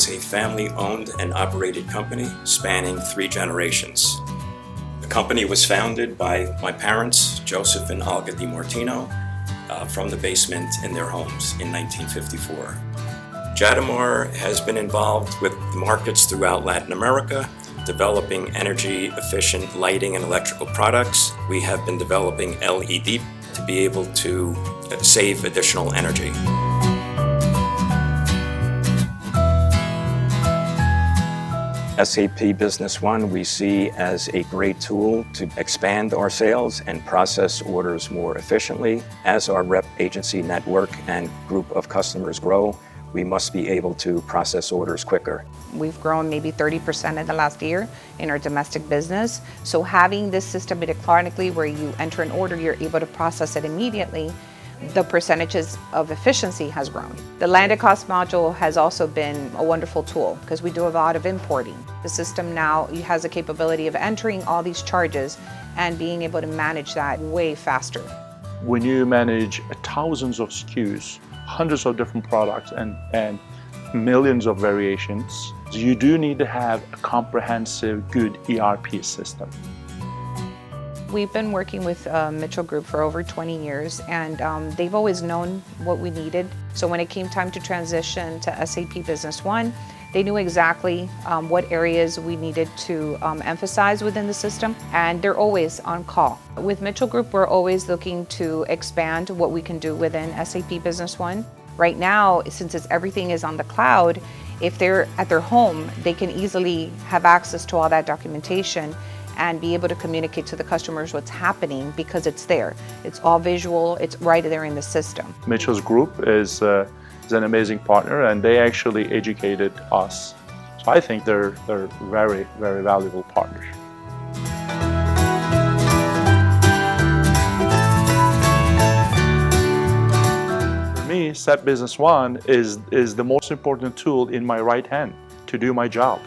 is a family-owned and operated company spanning 3 generations. The company was founded by my parents, Joseph and Olga DiMartino, from the basement in their homes in 1954. Jademar has been involved with markets throughout Latin America, developing energy-efficient lighting and electrical products. We have been developing LED to be able to save additional energy. SAP Business One we see as a great tool to expand our sales and process orders more efficiently. As our rep agency network and group of customers grow, we must be able to process orders quicker. We've grown maybe 30% in the last year in our domestic business. So having this system electronically where you enter an order, you're able to process it immediately, the percentages of efficiency has grown. The landed cost module has also been a wonderful tool because we do a lot of importing. The system now has the capability of entering all these charges and being able to manage that way faster. When you manage thousands of SKUs, hundreds of different products and millions of variations, you do need to have a comprehensive, good ERP system. We've been working with Mitchell Group for over 20 years, and they've always known what we needed. So when it came time to transition to SAP Business One, they knew exactly what areas we needed to emphasize within the system, and they're always on call. With Mitchell Group, we're always looking to expand what we can do within SAP Business One. Right now, since everything is on the cloud, if they're at their home, they can easily have access to all that documentation and be able to communicate to the customers what's happening because it's there. It's all visual, it's right there in the system. Mitchell's Group is an amazing partner, and they actually educated us. So I think they're very, very valuable partners. For me, SAP Business One is the most important tool in my right hand to do my job.